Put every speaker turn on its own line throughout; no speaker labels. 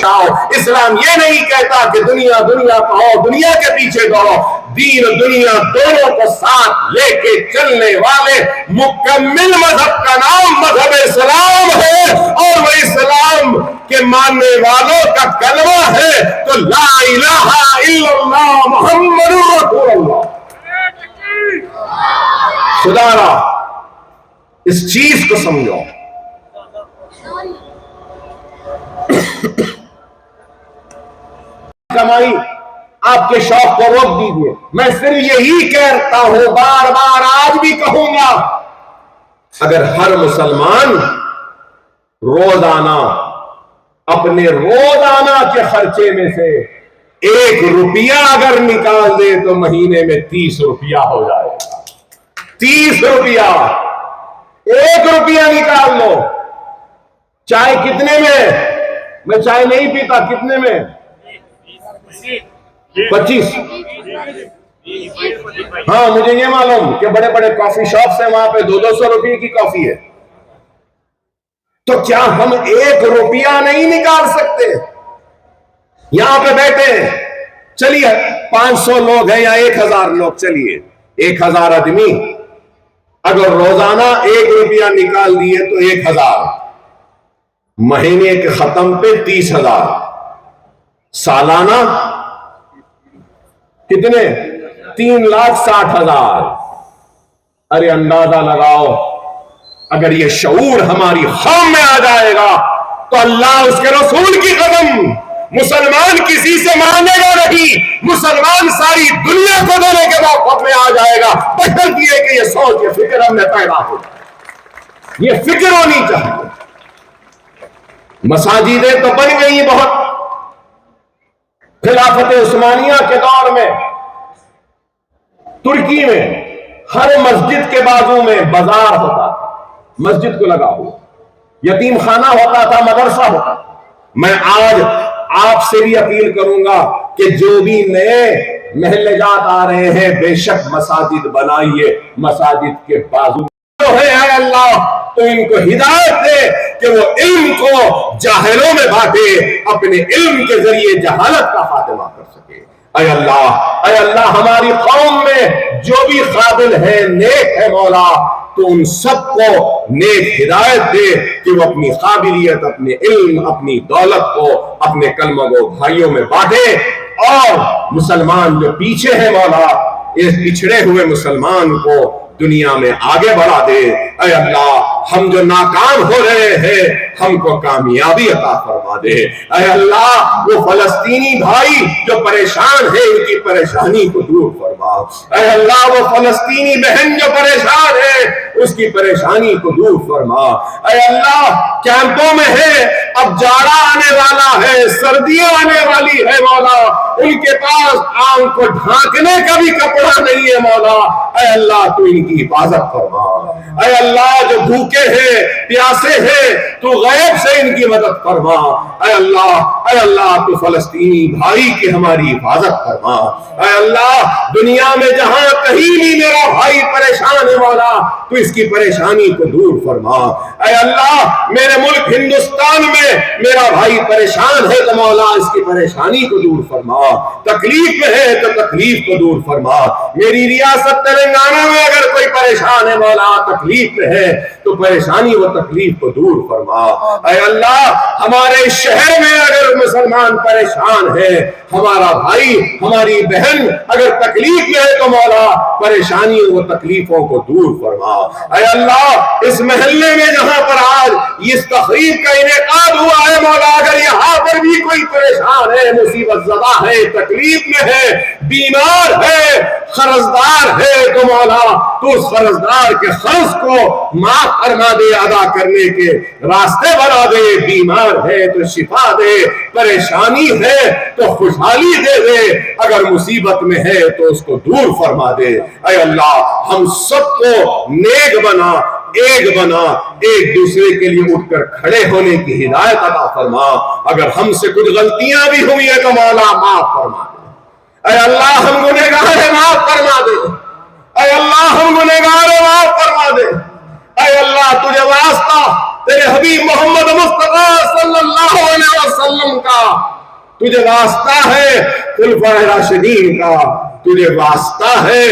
آؤ. اسلام یہ نہیں کہتا کہ دنیا دنیا کہو, دنیا کے پیچھے دوڑو. دین و دنیا دونوں کو ساتھ لے کے چلنے والے مکمل مذہب کا نام مذہب اسلام ہے, اور وہ اسلام کے ماننے والوں کا کلمہ ہے تو لا الہ الا اللہ محمد رسول اللہ. خدا را اس چیز کو سمجھو. کمائی آپ کے شوق کو روک دیجیے. میں صرف یہی کہتا ہوں, بار بار آج بھی کہوں گا, اگر ہر مسلمان روزانہ اپنے روزانہ کے خرچے میں سے 1 روپیہ اگر نکال دے تو مہینے میں 30 روپیہ ہو جائے گا. 30 روپیہ, 1 روپیہ نکال لو. چائے کتنے میں چائے نہیں پیتا, کتنے میں 25. ہاں مجھے یہ معلوم کہ بڑے بڑے کافی شاپس ہیں, وہاں پہ 200 روپے کی کافی ہے. تو کیا ہم 1 روپیہ نہیں نکال سکتے؟ یہاں پہ بیٹھے ہیں, چلیے 500 لوگ ہیں یا 1000 لوگ, چلیے 1000 آدمی اگر روزانہ 1 روپیہ نکال دیے تو 1000, مہینے کے ختم پہ 30,000, سالانہ کتنے 3,60,000. ارے اندازہ لگاؤ, اگر یہ شعور ہماری قوم میں آ جائے گا تو اللہ اس کے رسول کی قدم مسلمان کسی سے مانگے گا نہیں, مسلمان ساری دنیا کو دینے کے موقع میں آ جائے گا. بہتر یہ کہ یہ سوچ یہ فکر ہم میں پیدا ہو, یہ فکر ہونی چاہیے. مساجدیں تو بن گئی بہت. خلافت عثمانیہ کے دور میں ترکی میں ہر مسجد کے بازو میں بازار ہوتا تھا, مسجد کو لگا ہوا, یتیم خانہ ہوتا تھا, مدرسہ ہوتا تھا. میں آج آپ سے بھی اپیل کروں گا کہ جو بھی نئے محلے جات آ رہے ہیں بے شک مساجد بنائیے, مساجد کے بازو ہے اے اللہ تو ان کو ہدایت دے کہ وہ علم کو جاہلوں میں بانٹے, اپنے علم کے ذریعے جہالت کا خاتمہ کر سکے. اے اللہ ہماری قوم میں جو بھی قابل ہے, نیک ہے مولا, تو ان سب کو نیک ہدایت دے کہ وہ اپنی قابلیت, اپنے علم, اپنی دولت کو اپنے کلمہ گو بھائیوں میں بانٹے, اور مسلمان جو پیچھے ہیں مولا اس پچھڑے ہوئے مسلمان کو دنیا میں آگے بڑھا دے. اے اللہ ہم جو ناکام ہو رہے ہیں ہم کو کامیابی عطا فرما دے. اے اللہ وہ فلسطینی بھائی جو پریشان ہیں ان کی پریشانی کو دور فرما. اے اللہ وہ فلسطینی بہن جو پریشان ہے اس کی پریشانی کو دور فرما. اے اللہ کیمپوں میں ہے, اب جاڑا آنے والا ہے, سردیاں آنے والی ہے مولا, ان کے پاس آنکھ کو ڈھانکنے کا بھی کپڑا نہیں ہے مولا. اے اللہ تو ان کی حفاظت فرما. اے اللہ جو بھوکے ہیں پیاسے ہیں تو غیب سے ان کی مدد فرما. اے اللہ تو فلسطینی بھائی کی ہماری حفاظت فرما. اے اللہ دنیا میں جہاں کہیں بھی میرا بھائی پریشان ہے مولا تو اس کی پریشانی کو دور فرما. اے اللہ میرے ملک ہندوستان میں میرا بھائی پریشان ہے تو مولا اس کی پریشانی کو دور فرما. تکلیف میں ہے تو تکلیف کو دور فرما. میری ریاست تلنگانہ میں اگر کوئی پریشان ہے مولا, تکلیف میں ہے تو پریشانی و تکلیف کو دور فرما. اے اللہ ہمارے شہر میں اگر مسلمان پریشان ہے, ہمارا بھائی ہماری بہن اگر تکلیف میں ہے تو مولا پریشانی و تکلیفوں کو دور فرما. اے اللہ اس محلے میں جہاں پر آج اس تقریب کا انعقاد ہوا ہے مولا, اگر یہاں پر بھی کوئی پریشان ہے, مصیبت زدہ ہے, تکلیف میں ہے, بیمار ہے, قرضدار ہے تو مولا تو اس قرضدار کے قرض کو معاف فرما دے, ادا کرنے کے راستے بنا دے. بیمار ہے تو شفا دے, پریشانی ہے تو خوشحالی دے دے, اگر مصیبت میں ہے تو اس کو دور فرما دے. اے اللہ ہم سب کو نیک بنا, ایک بنا, ایک دوسرے کے لیے اٹھ کر کھڑے ہونے کی ہدایت عطا فرما. اگر ہم سے کچھ غلطیاں بھی ہوئی ہیں تو مولا معاف فرما دے. اے اللہ ہم گنہگار ہیں, معاف فرما دے. اے اللہ ہم گنہگار ہیں, معاف فرما دے. اے اللہ تجھے واسطہ تیرے حبیب محمد مصطفیٰ صلی اللہ علیہ وسلم کا تجھے واسطہ ہے، خلفائے راشدین کا تجھے واسطہ ہے،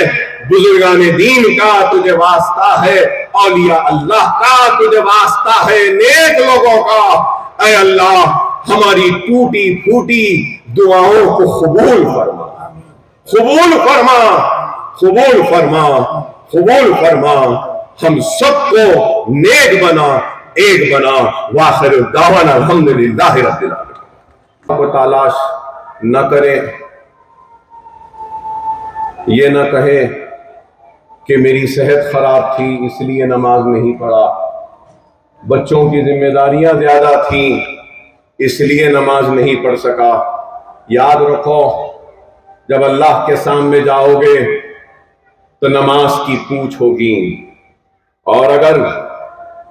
بزرگان دین کا تجھے واسطہ ہے، اولیاء اللہ کا تجھے واسطہ ہے، نیک لوگوں کا۔ اے اللہ ہماری ٹوٹی پھوٹی دعاؤں کو قبول فرما، قبول فرما، قبول فرما، قبول فرما، ہم سب کو نیک بنا، ایک بنا۔ وآخر دعوانا الحمدللہ رب العالمین۔ کو تلاش نہ کرے، یہ نہ کہے کہ میری صحت خراب تھی اس لیے نماز نہیں پڑھا، بچوں کی ذمہ داریاں زیادہ تھیں اس لیے نماز نہیں پڑھ سکا۔ یاد رکھو جب اللہ کے سامنے جاؤ گے تو نماز کی پوچھ ہوگی، اور اگر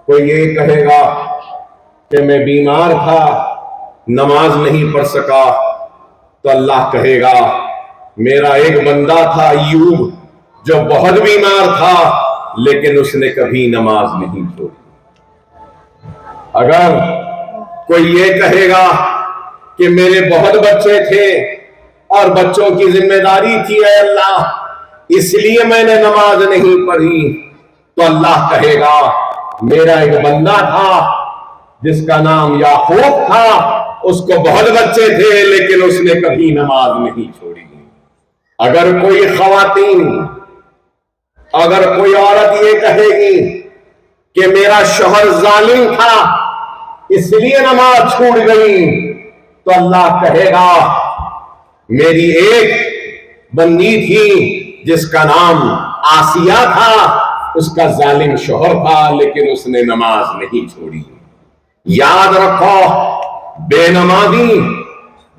کوئی یہ کہے گا کہ میں بیمار تھا نماز نہیں پڑھ سکا تو اللہ کہے گا میرا ایک بندہ تھا ایوب جو بہت بیمار تھا لیکن اس نے کبھی نماز نہیں چھوڑی۔ اگر کوئی یہ کہے گا کہ میرے بہت بچے تھے اور بچوں کی ذمہ داری تھی اے اللہ اس لیے میں نے نماز نہیں پڑھی، تو اللہ کہے گا میرا ایک بندہ تھا جس کا نام یعقوب تھا، اس کو بہت بچے تھے لیکن اس نے کبھی نماز نہیں چھوڑی۔ اگر کوئی خواتین، اگر کوئی عورت یہ کہے گی کہ میرا شوہر ظالم تھا اس لیے نماز چھوٹ گئی، تو اللہ کہے گا میری ایک بندی تھی جس کا نام آسیہ تھا، اس کا ظالم شوہر تھا لیکن اس نے نماز نہیں چھوڑی۔ یاد رکھو بے نمازی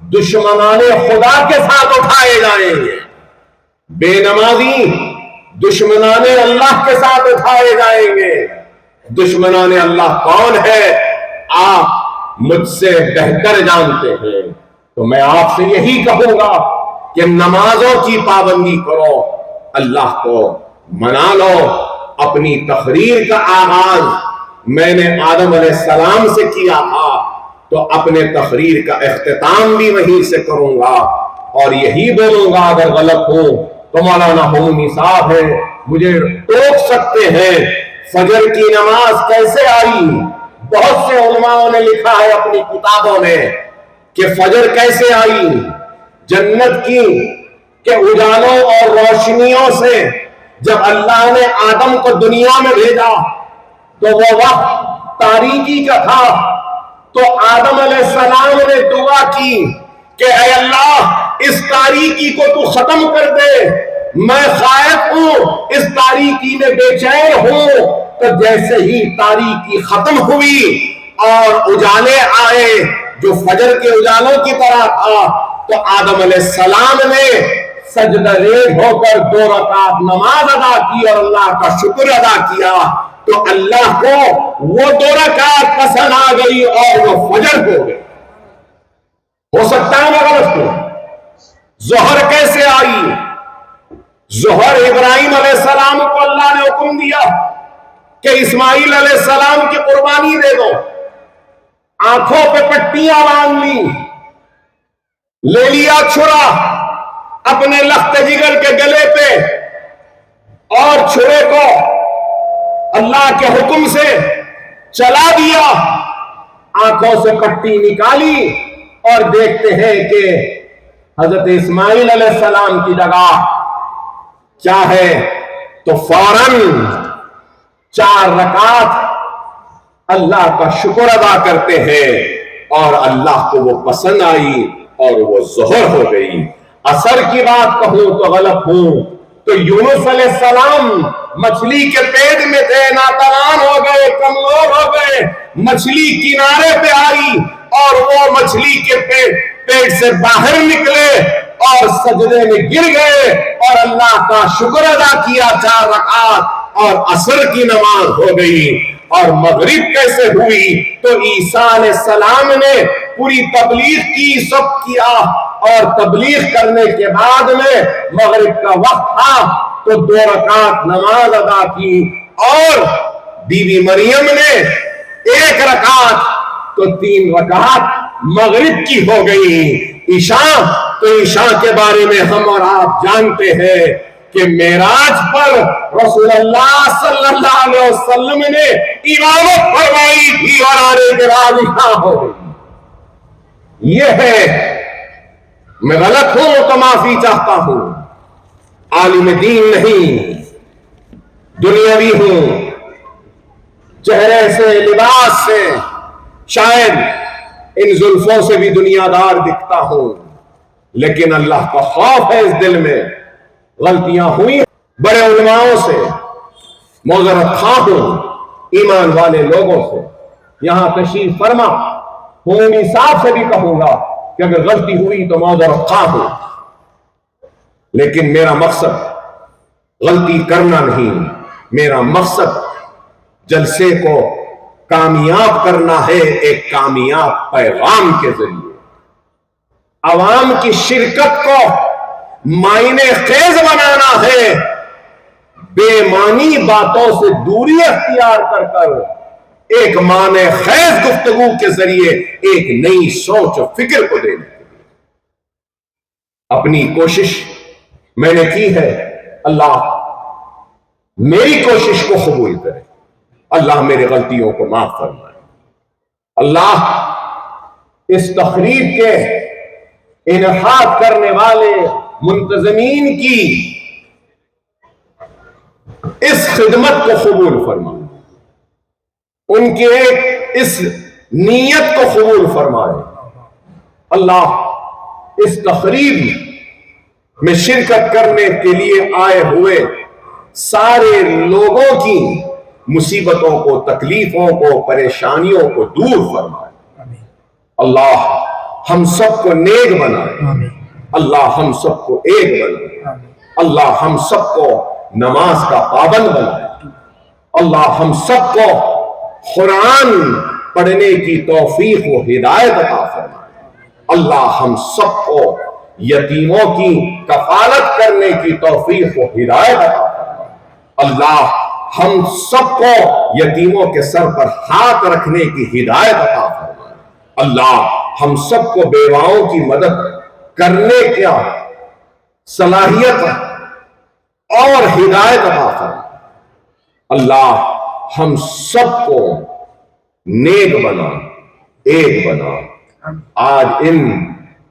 دشمنان خدا کے ساتھ اٹھائے جائیں گے، بے نمازی دشمنان اللہ کے ساتھ اٹھائے جائیں گے۔ دشمنان اللہ کون ہے آپ مجھ سے بہتر جانتے ہیں، تو میں آپ سے یہی کہوں گا کہ نمازوں کی پابندی کرو، اللہ کو منا لو۔ اپنی تقریر کا آغاز میں نے آدم علیہ السلام سے کیا تھا تو اپنے تقریر کا اختتام بھی وہیں سے کروں گا، اور یہی بولوں گا اگر غلط ہوں تو مولانا ہومی صاحب ہے مجھے ٹوک سکتے ہیں۔ فجر کی نماز کیسے آئی؟ بہت سے علماء نے لکھا ہے اپنی کتابوں میں کہ فجر کیسے آئی، جنت کی کہ اجالوں اور روشنیوں سے جب اللہ نے آدم کو دنیا میں بھیجا تو وہ وقت تاریکی کا تھا، تو آدم علیہ السلام نے دعا کی کہ اے اللہ اس تاریکی کو تو ختم کر دے، میں خائف ہوں، اس تاریکی میں بے چین ہوں۔ تو جیسے ہی تاریکی ختم ہوئی اور اجالے آئے جو فجر کے اجالوں کی طرح تھا، تو آدم علیہ السلام نے سجدہ ریز ہو کر 2 رکعت نماز ادا کی اور اللہ کا شکر ادا کیا، تو اللہ کو وہ 2 رکعت پسند آ گئی اور وہ فجر ہو گئی۔ ہو سکتا ہے میں غلط ہوں؟ ظہر کیسے آئی؟ ظہر ابراہیم علیہ السلام کو اللہ نے حکم دیا کہ اسماعیل علیہ السلام کی قربانی دے دو، آنکھوں پہ پٹیاں باندھ لی، لے لیا چھرا اپنے لخت جگر کے گلے پہ، اور چھرے کو اللہ کے حکم سے چلا دیا، آنکھوں سے پٹی نکالی، اور دیکھتے ہیں کہ حضرت اسماعیل علیہ السلام کی جگہ کیا ہے، تو فوراً 4 رکعت اللہ کا شکر ادا کرتے ہیں اور اللہ کو وہ پسند آئی اور وہ ظہر ہو گئی۔ عصر کی بات کہوں تو غلط ہوں تو یونس علیہ السلام مچھلی کے پیٹ میں تھے، ناتوان ہو گئے، کمزور ہو گئے، مچھلی کنارے پہ آئی اور وہ مچھلی کے پیٹ سے باہر نکلے اور سجدے میں گر گئے اور اللہ کا شکر ادا کیا 4 رکعت، اور عصر کی نماز ہو گئی۔ اور مغرب کیسے ہوئی؟ تو عیسیٰ علیہ السلام نے پوری تبلیغ کی، سب کیا، اور تبلیغ کرنے کے بعد میں مغرب کا وقت تھا تو 2 رکعت نماز ادا کی، اور بی بی مریم نے ایک رکعت تو 3 رکعت مغرب کی ہو گئی. عشاء تو عشاء کے بارے میں ہم اور آپ جانتے ہیں کہ معراج پر رسول اللہ صلی اللہ علیہ وسلم نے امامت فرمائی تھی اور آنے کے بعد عشاء ہو گئی. یہ ہے، میں غلط ہوں تو معافی چاہتا ہوں، عالم دین نہیں، دنیاوی ہوں، چہرے سے لباس سے شاید ان زلفوں سے بھی دنیا دار دکھتا ہوں، لیکن اللہ کا خوف ہے اس دل میں. غلطیاں ہوئی بڑے علماؤں سے، معذرت خواہ ہوں ایمان والے لوگوں سے. یہاں تشریف فرما ہوں، صاحب سے بھی کہوں گا کہ اگر غلطی ہوئی تو معذرت خواہ ہوں، لیکن میرا مقصد غلطی کرنا نہیں، میرا مقصد جلسے کو کامیاب کرنا ہے ایک کامیاب پیغام کے ذریعے. عوام کی شرکت کو معنی خیز بنانا ہے، بے معنی باتوں سے دوری اختیار کر کر ایک معنی خیز گفتگو کے ذریعے ایک نئی سوچ و فکر کو دینے کے لیے اپنی کوشش میں نے کی ہے. اللہ میری کوشش کو قبول کرے، اللہ میری غلطیوں کو معاف فرمائے. اللہ اس تقریب کے انعقاد کرنے والے منتظمین کی اس خدمت کو قبول فرمائے، ان کی ایک اس نیت کو قبول فرمائے. اللہ اس تقریب میں شرکت کرنے کے لیے آئے ہوئے سارے لوگوں کی مصیبتوں کو، تکلیفوں کو، پریشانیوں کو دور فرمائے. اللہ ہم سب کو نیک بنائے، اللہ ہم سب کو ایک بنائے، اللہ ہم سب کو نماز کا پابند بنائے، اللہ ہم سب کو قرآن پڑھنے کی توفیق و ہدایت عطا فرمائے، اللہ ہم سب کو یتیموں کی کفالت کرنے کی توفیق و ہدایت عطا فرمائے، اللہ ہم سب کو یتیموں کے سر پر ہاتھ رکھنے کی ہدایت عطا فرمائے، اللہ ہم سب کو بیواؤں کی مدد کرنے کا صلاحیت اور ہدایت عطا فرمائے. اللہ ہم سب کو نیک بنا، ایک بنا. آج ان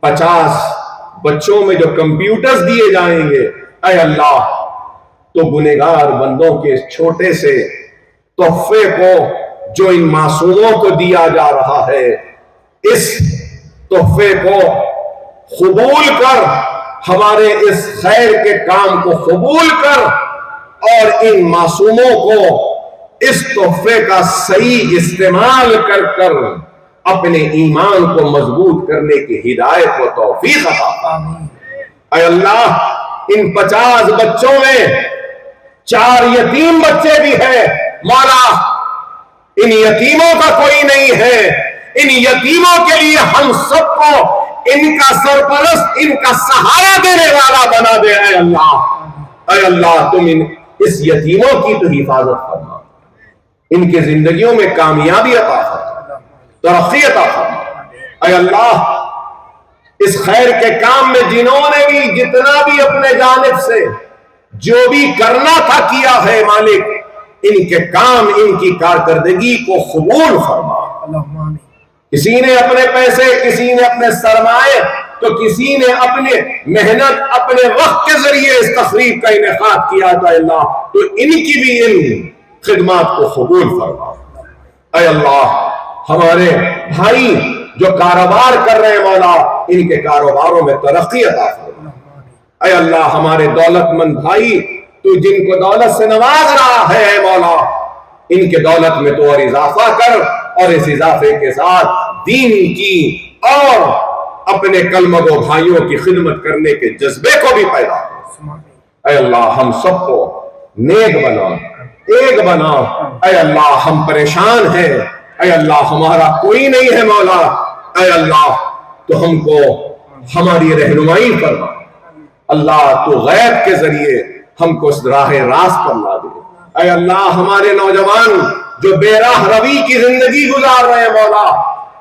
50 بچوں میں جو کمپیوٹرز دیے جائیں گے، اے اللہ تو گنہگار بندوں کے اس چھوٹے سے تحفے کو جو ان معصوموں کو دیا جا رہا ہے، اس تحفے کو قبول کر، ہمارے اس خیر کے کام کو قبول کر، اور ان معصوموں کو اس تحفے کا صحیح استعمال کر کر اپنے ایمان کو مضبوط کرنے کی ہدایت و توفیق عطا فرما. اے اللہ ان 50 بچوں میں 4 یتیم بچے بھی ہیں، مولا ان یتیموں کا کوئی نہیں ہے، ان یتیموں کے لیے ہم سب کو ان کا سرپرست، ان کا سہارا دینے والا بنا دے. اے اللہ، اے اللہ تم اس یتیموں کی تو حفاظت فرما، ان کی زندگیوں میں کامیابی عطا فرما، ترقی عطا فرما. اے اللہ اس خیر کے کام میں جنہوں نے بھی جتنا بھی اپنے جانب سے جو بھی کرنا تھا کیا ہے، مالک ان کے کام، ان کی کارکردگی کو قبول فرما. کسی نے اپنے پیسے، کسی نے اپنے سرمائے، تو کسی نے اپنے محنت، اپنے وقت کے ذریعے اس تقریب کا انعقاد کیا تھا. اللہ تو ان کی بھی ان خدمات کو قبول فرما. اے اللہ ہمارے بھائی جو کاروبار کر رہے ہیں، مولا ان کے کاروباروں میں ترقی عطا فرما. اے اللہ ہمارے دولت مند بھائی تو جن کو دولت سے نواز رہا ہے، اے مولا ان کے دولت میں تو اور اضافہ کر، اور اس اضافے کے ساتھ دین کی اور اپنے کلمہ گو بھائیوں کی خدمت کرنے کے جذبے کو بھی پیدا کر. اے اللہ ہم سب کو نیک بنا، ایک بنا. اے اللہ ہم پریشان ہیں، اے اللہ ہمارا کوئی نہیں ہے مولا. اے اللہ تو ہم کو ہماری رہنمائی فرما. اللہ تو غیب کے ذریعے ہم کو اس راہ راست پر لا دے. اے اللہ ہمارے نوجوان جو بے راہ روی کی زندگی گزار رہے ہیں مولا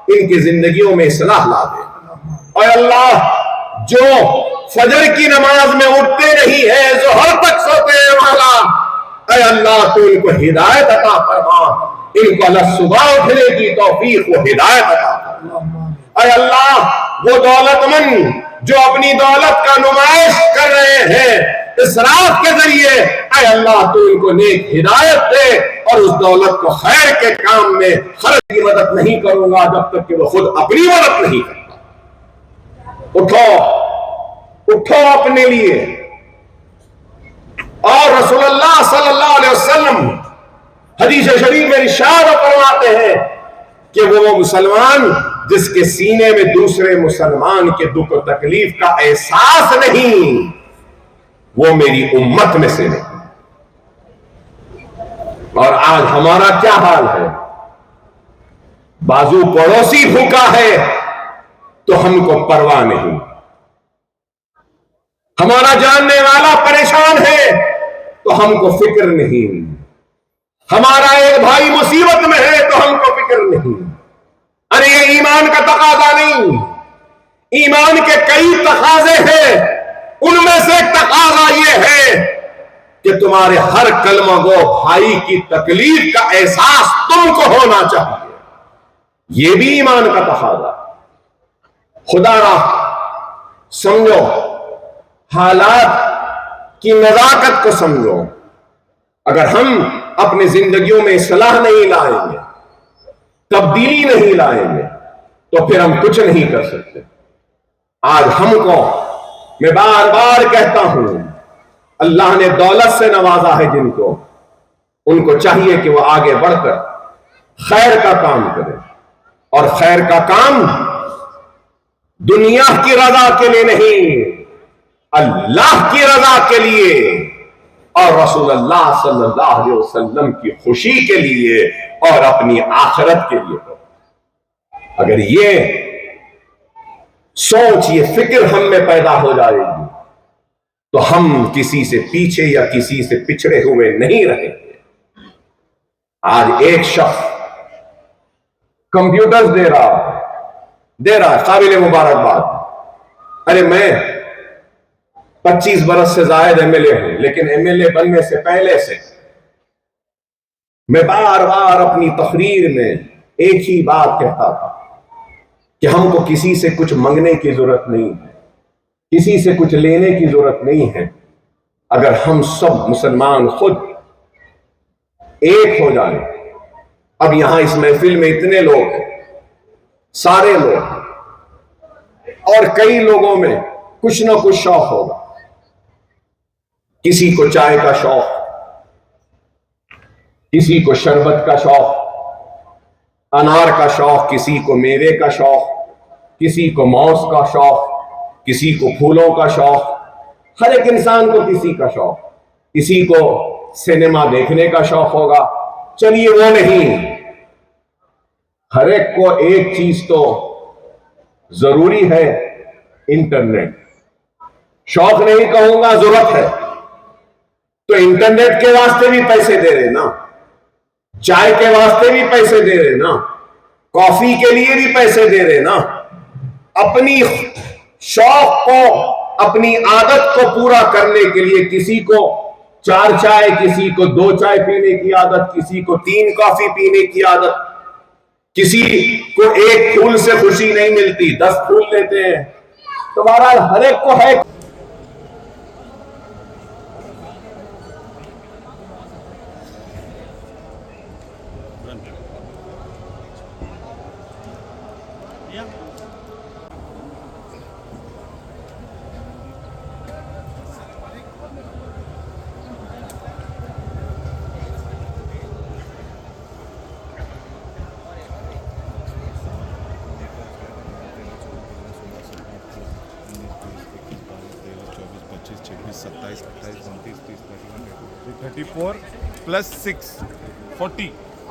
ان کی زندگیوں میں اصلاح لا دے. اور اللہ جو فجر کی نماز میں اٹھتے نہیں ہیں ظہر تک سوتے ہیں مولا اے اللہ تو ان کو ہدایت عطا فرما, ان کو اللہ صبح اٹھنے کی توفیق و ہدایت عطا فرما. اے اللہ وہ دولت مند جو اپنی دولت کا نمائش کر رہے ہیں اسراف کے ذریعے اے اللہ تو ان کو نیک ہدایت دے اور اس دولت کو خیر کے کام میں خرچ کی مدد نہیں کروں گا جب تک کہ وہ خود اپنی مدد نہیں کرتا. اٹھو اٹھو اپنے لیے. اور رسول اللہ صلی اللہ علیہ وسلم حدیث شریف میں ارشاد فرماتے ہیں کہ وہ مسلمان جس کے سینے میں دوسرے مسلمان کے دکھ و تکلیف کا احساس نہیں وہ میری امت میں سے نہیں. اور آج ہمارا کیا حال ہے؟ بازو پڑوسی بھوکا ہے تو ہم کو پرواہ نہیں, ہمارا جاننے والا پریشان ہے تو ہم کو فکر نہیں, ہمارا ایک بھائی مصیبت میں ہے تو ہم کو فکر نہیں. ارے یہ ایمان کا تقاضا نہیں, ایمان کے کئی تقاضے ہیں, ان میں سے ایک تقاضا یہ ہے کہ تمہارے ہر کلمہ گو بھائی کی تکلیف کا احساس تم کو ہونا چاہیے. یہ بھی ایمان کا تقاضا. خدا را سمجھو, حالات کی نزاکت کو سمجھو. اگر ہم اپنی زندگیوں میں اصلاح نہیں لائیں گے, تبدیلی نہیں لائیں گے تو پھر ہم کچھ نہیں کر سکتے. آج ہم کو میں بار بار کہتا ہوں اللہ نے دولت سے نوازا ہے جن کو, ان کو چاہیے کہ وہ آگے بڑھ کر خیر کا کام کرے. اور خیر کا کام دنیا کی رضا کے لیے نہیں, اللہ کی رضا کے لیے اور رسول اللہ صلی اللہ علیہ وسلم کی خوشی کے لیے اور اپنی آخرت کے لیے. اگر یہ سوچ یہ فکر ہم میں پیدا ہو جائے گی تو ہم کسی سے پیچھے یا کسی سے پچھڑے ہوئے نہیں رہیں گے. آج ایک شخص کمپیوٹرز دے رہا ہے, قابل مبارکباد. ارے میں 25 برس سے زائد ایم ایل اے ہوں, لیکن ایم ایل اے بننے سے پہلے سے میں بار بار اپنی تقریر میں ایک ہی بات کہتا تھا کہ ہم کو کسی سے کچھ منگنے کی ضرورت نہیں ہے, کسی سے کچھ لینے کی ضرورت نہیں ہے. اگر ہم سب مسلمان خود ایک ہو جائیں. اب یہاں اس محفل میں اتنے لوگ ہیں, سارے لوگ, اور کئی لوگوں میں کچھ نہ کچھ شوق ہوگا. کسی کو چائے کا شوق, کسی کو شربت کا شوق, انار کا شوق, کسی کو میوے کا شوق, کسی کو موز کا شوق, کسی کو پھولوں کا شوق. ہر ایک انسان کو کسی کا شوق, کسی کو سینما دیکھنے کا شوق ہوگا. چلیے وہ نہیں, ہر ایک کو ایک چیز تو ضروری ہے, انٹرنیٹ. شوق نہیں کہوں گا, ضرورت ہے. تو انٹرنیٹ کے واسطے بھی پیسے دے رہے نا, چائے کے واسطے بھی پیسے دے رہے نا, کافی کے لیے بھی پیسے دے رہے نا. اپنی شوق کو, اپنی عادت کو پورا کرنے کے لیے کسی کو 4 چائے, کسی کو 2 چائے پینے کی عادت, کسی کو 3 کافی پینے کی عادت, کسی کو 1 پھول سے خوشی نہیں ملتی 10 پھول لیتے ہیں. تو بہرحال ہر ایک کو ہے.
$34 + 6 40.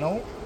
9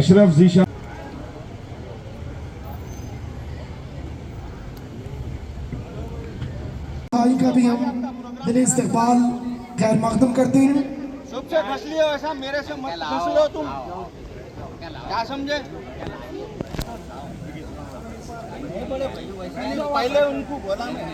اشرف ذیشان
بھائی کا بھی ہم دل استقبال خیر مقدم کرتے ہیں.
سب سے پھنس لیے ایسا میرے سے مت پھنس لو تم کیا سمجھے پہلے ان کو بولا میں